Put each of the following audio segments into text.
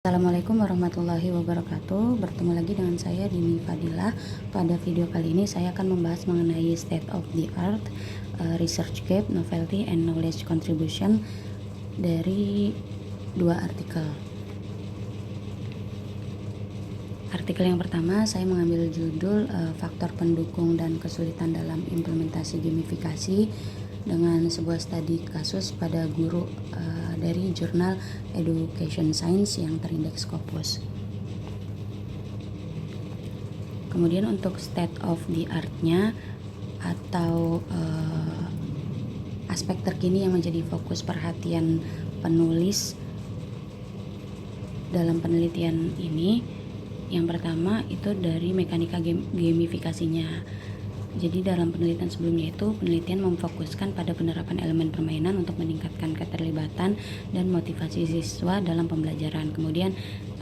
Assalamualaikum warahmatullahi wabarakatuh. Bertemu lagi dengan saya Dini Fadilah. Pada video kali ini saya akan membahas mengenai state of the art, research gap, novelty and knowledge contribution dari dua artikel. Artikel yang pertama saya mengambil judul faktor pendukung dan kesulitan dalam implementasi gamifikasi dengan sebuah studi kasus pada guru dari jurnal Education Science yang terindeks Scopus. Kemudian untuk state of the art-nya atau aspek terkini yang menjadi fokus perhatian penulis dalam penelitian ini, yang pertama itu dari mekanika gamifikasinya. Jadi dalam penelitian sebelumnya itu penelitian memfokuskan pada penerapan elemen permainan untuk meningkatkan keterlibatan dan motivasi siswa dalam pembelajaran. Kemudian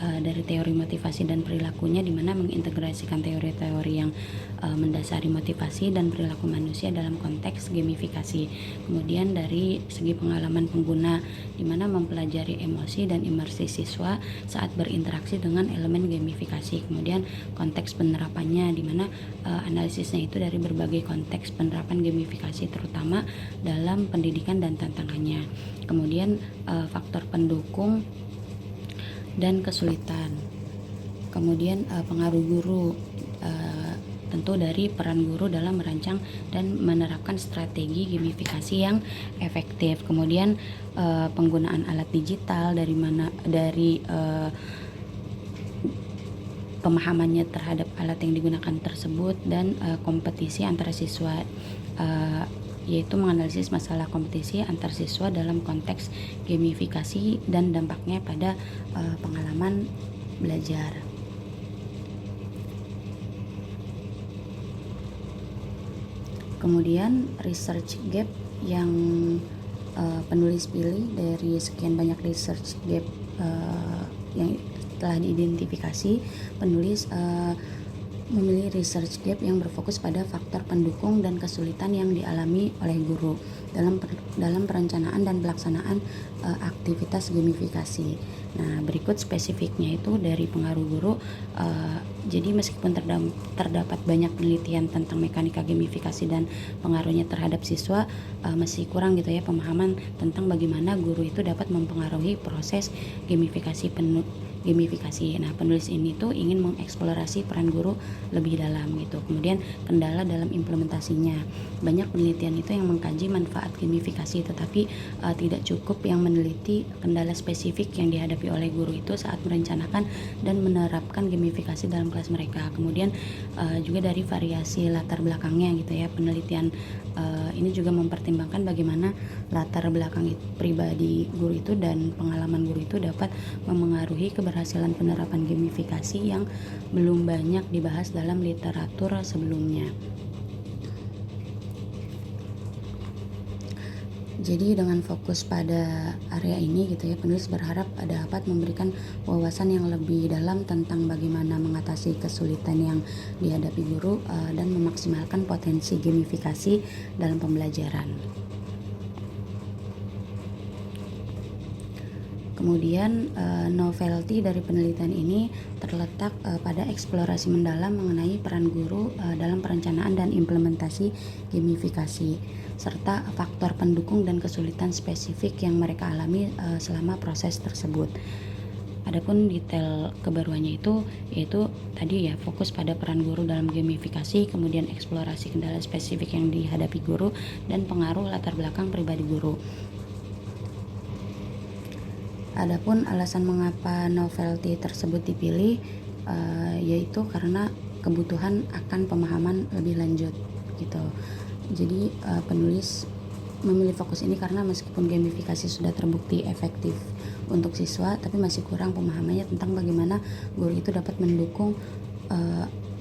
dari teori motivasi dan perilakunya, di mana mengintegrasikan teori-teori yang mendasari motivasi dan perilaku manusia dalam konteks gamifikasi. Kemudian dari segi pengalaman pengguna, di mana mempelajari emosi dan imersi siswa saat berinteraksi dengan elemen gamifikasi. Kemudian konteks penerapannya, di mana analisisnya itu dari berbagai konteks penerapan gamifikasi, terutama dalam pendidikan dan tantangannya. Kemudian faktor pendukung dan kesulitan. Kemudian pengaruh guru, tentu dari peran guru dalam merancang dan menerapkan strategi gamifikasi yang efektif. Kemudian penggunaan alat digital, dari pemahamannya terhadap alat yang digunakan tersebut, dan kompetisi antar siswa, yaitu menganalisis masalah kompetisi antar siswa dalam konteks gamifikasi dan dampaknya pada pengalaman belajar. Kemudian research gap yang penulis pilih dari sekian banyak research gap yang telah diidentifikasi, penulis memilih research gap yang berfokus pada faktor pendukung dan kesulitan yang dialami oleh guru dalam perencanaan dan pelaksanaan aktivitas gamifikasi. Nah, berikut spesifiknya itu dari pengaruh guru. Jadi meskipun terdapat banyak penelitian tentang mekanika gamifikasi dan pengaruhnya terhadap siswa, masih kurang gitu ya pemahaman tentang bagaimana guru itu dapat mempengaruhi proses gamifikasi. Nah, penulis ini tuh ingin mengeksplorasi peran guru lebih dalam gitu. Kemudian kendala dalam implementasinya. Banyak penelitian itu yang mengkaji manfaat gamifikasi, tetapi tidak cukup yang meneliti kendala spesifik yang dihadapi oleh guru itu saat merencanakan dan menerapkan gamifikasi dalam kelas mereka. Kemudian juga dari variasi latar belakangnya gitu ya. Penelitian ini juga mempertimbangkan bagaimana latar belakang pribadi guru itu dan pengalaman guru itu dapat memengaruhi keberhasilan penerapan gamifikasi yang belum banyak dibahas dalam literatur sebelumnya. Jadi dengan fokus pada area ini gitu ya, penulis berharap dapat memberikan wawasan yang lebih dalam tentang bagaimana mengatasi kesulitan yang dihadapi guru dan memaksimalkan potensi gamifikasi dalam pembelajaran. Kemudian novelty dari penelitian ini terletak pada eksplorasi mendalam mengenai peran guru dalam perencanaan dan implementasi gamifikasi, serta faktor pendukung dan kesulitan spesifik yang mereka alami selama proses tersebut. Adapun detail kebaruannya itu yaitu tadi ya, fokus pada peran guru dalam gamifikasi, kemudian eksplorasi kendala spesifik yang dihadapi guru, dan pengaruh latar belakang pribadi guru. Adapun alasan mengapa novelty tersebut dipilih yaitu karena kebutuhan akan pemahaman lebih lanjut gitu. Jadi penulis memilih fokus ini karena meskipun gamifikasi sudah terbukti efektif untuk siswa, tapi masih kurang pemahamannya tentang bagaimana guru itu dapat mendukung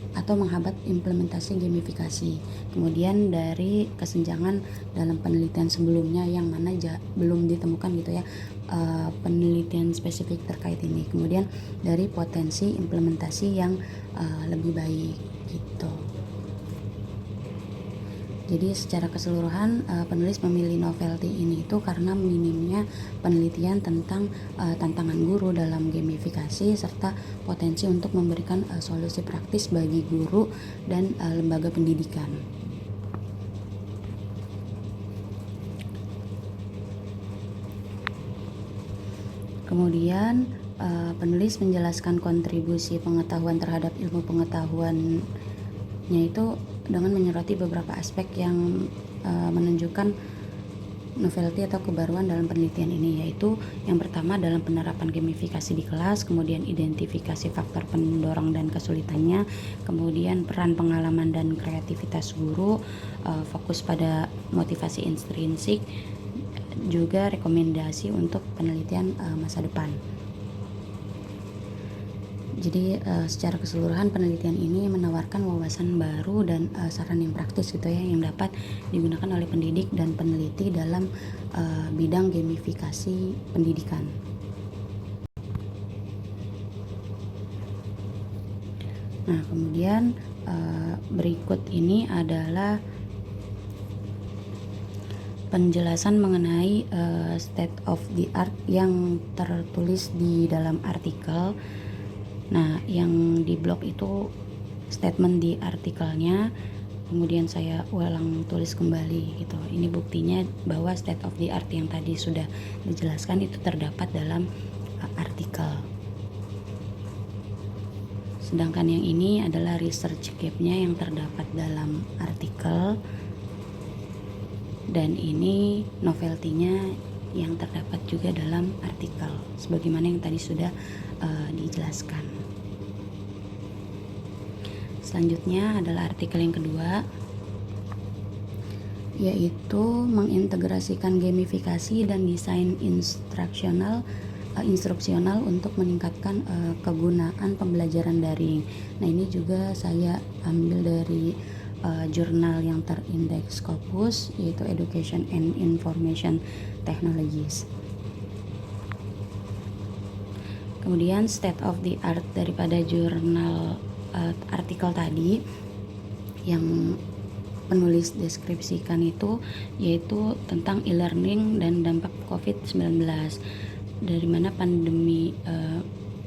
atau menghambat implementasi gamifikasi. Kemudian dari kesenjangan dalam penelitian sebelumnya yang mana belum ditemukan gitu ya penelitian spesifik terkait ini. Kemudian dari potensi implementasi yang lebih baik gitu. Jadi secara keseluruhan penulis memilih novelty ini itu karena minimnya penelitian tentang tantangan guru dalam gamifikasi serta potensi untuk memberikan solusi praktis bagi guru dan lembaga pendidikan. Kemudian penulis menjelaskan kontribusi pengetahuan terhadap ilmu pengetahuannya itu dengan menyoroti beberapa aspek yang menunjukkan novelty atau kebaruan dalam penelitian ini, yaitu yang pertama dalam penerapan gamifikasi di kelas, kemudian identifikasi faktor pendorong dan kesulitannya, kemudian peran pengalaman dan kreativitas guru, fokus pada motivasi intrinsik, juga rekomendasi untuk penelitian masa depan. Jadi secara keseluruhan penelitian ini menawarkan wawasan baru dan saran yang praktis gitu ya, yang dapat digunakan oleh pendidik dan peneliti dalam bidang gamifikasi pendidikan. Nah, kemudian berikut ini adalah penjelasan mengenai state of the art yang tertulis di dalam artikel. Nah, yang di blog itu statement di artikelnya, kemudian saya ulang tulis kembali gitu. Ini buktinya bahwa state of the art yang tadi sudah dijelaskan itu terdapat dalam artikel. Sedangkan yang ini adalah research gap-nya yang terdapat dalam artikel, dan ini novelty-nya yang terdapat juga dalam artikel, sebagaimana yang tadi sudah dijelaskan. Selanjutnya adalah artikel yang kedua, yaitu mengintegrasikan gamifikasi dan desain instruksional untuk meningkatkan kegunaan pembelajaran daring. Nah, ini juga saya ambil dari jurnal yang terindeks Scopus, yaitu Education and Information Technologies. Kemudian state of the art daripada jurnal artikel tadi yang penulis deskripsikan itu yaitu tentang e-learning dan dampak COVID-19, dari mana pandemi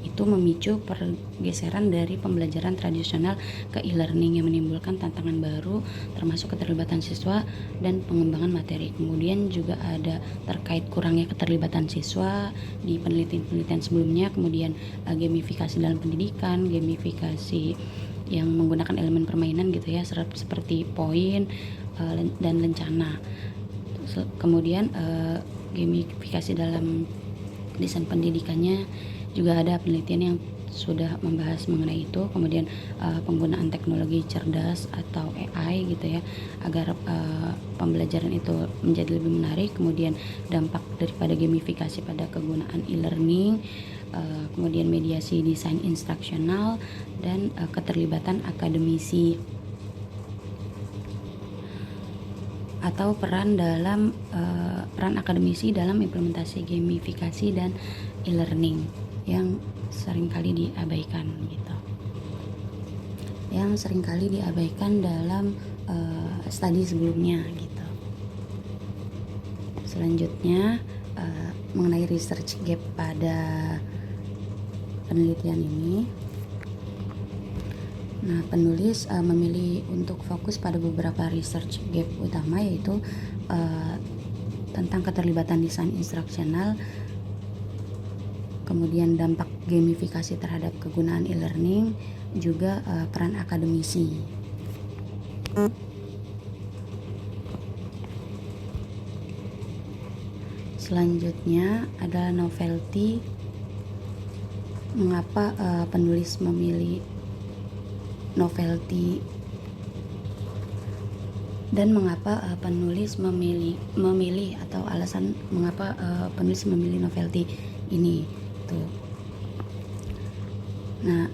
itu memicu pergeseran dari pembelajaran tradisional ke e-learning yang menimbulkan tantangan baru termasuk keterlibatan siswa dan pengembangan materi. Kemudian juga ada terkait kurangnya keterlibatan siswa di penelitian-penelitian sebelumnya, kemudian gamifikasi dalam pendidikan, gamifikasi yang menggunakan elemen permainan gitu ya, seperti poin dan lencana. Kemudian gamifikasi dalam desain pendidikannya juga ada penelitian yang sudah membahas mengenai itu. Kemudian penggunaan teknologi cerdas atau AI gitu ya, agar pembelajaran itu menjadi lebih menarik. Kemudian dampak daripada gamifikasi pada kegunaan e-learning, kemudian mediasi desain instruksional, dan keterlibatan akademisi atau peran akademisi dalam implementasi gamifikasi dan e-learning yang seringkali diabaikan gitu. Yang seringkali diabaikan dalam studi sebelumnya gitu. Selanjutnya mengenai research gap pada penelitian ini. Nah, penulis memilih untuk fokus pada beberapa research gap utama, yaitu tentang keterlibatan desain instruksional, kemudian dampak gamifikasi terhadap kegunaan e-learning, juga peran akademisi. Selanjutnya adalah novelty. Mengapa penulis memilih novelty dan mengapa penulis memilih atau alasan mengapa penulis memilih novelty ini tuh. Nah,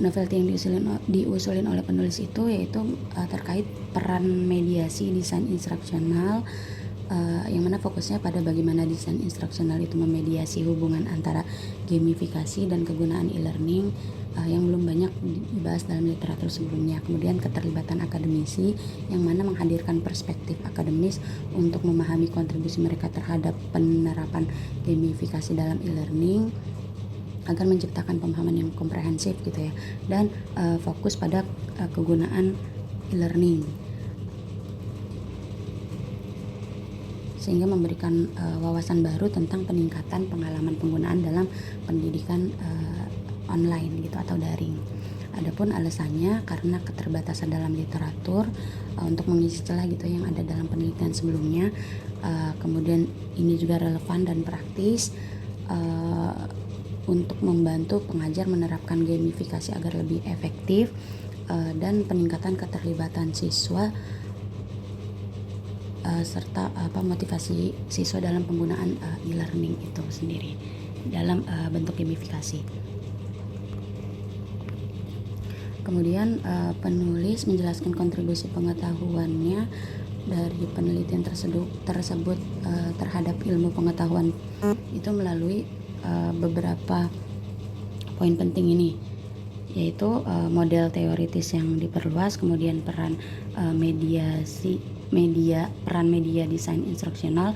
novelty yang diusulin oleh penulis itu yaitu terkait peran mediasi desain instruksional yang mana fokusnya pada bagaimana desain instruksional itu memediasi hubungan antara gamifikasi dan kegunaan e-learning yang belum banyak dibahas dalam literatur sebelumnya. Kemudian keterlibatan akademisi yang mana menghadirkan perspektif akademis untuk memahami kontribusi mereka terhadap penerapan gamifikasi dalam e-learning agar menciptakan pemahaman yang komprehensif gitu ya, dan fokus pada kegunaan e-learning sehingga memberikan wawasan baru tentang peningkatan pengalaman penggunaan dalam pendidikan online gitu atau daring. Adapun alasannya karena keterbatasan dalam literatur untuk mengisi celah gitu yang ada dalam penelitian sebelumnya. Kemudian ini juga relevan dan praktis untuk membantu pengajar menerapkan gamifikasi agar lebih efektif dan peningkatan keterlibatan siswa serta motivasi siswa dalam penggunaan e-learning itu sendiri dalam bentuk gamifikasi. Kemudian penulis menjelaskan kontribusi pengetahuannya dari penelitian tersebut terhadap ilmu pengetahuan itu melalui beberapa poin penting ini, yaitu model teoritis yang diperluas, kemudian peran media desain instruksional,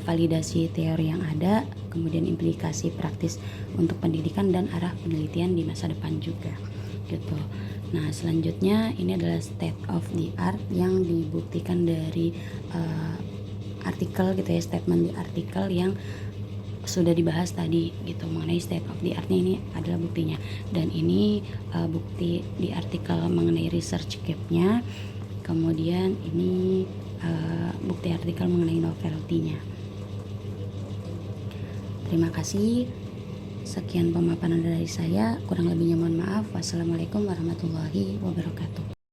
validasi teori yang ada, kemudian implikasi praktis untuk pendidikan dan arah penelitian di masa depan juga gitu. Nah, selanjutnya ini adalah state of the art yang dibuktikan dari artikel gitu ya, statement di artikel yang sudah dibahas tadi gitu mengenai state of the art-nya. Ini adalah buktinya, dan ini bukti di artikel mengenai research gap-nya. Kemudian ini bukti artikel mengenai novelty-nya. Terima kasih. Sekian pemaparan dari saya, kurang lebihnya mohon maaf. Wassalamualaikum warahmatullahi wabarakatuh.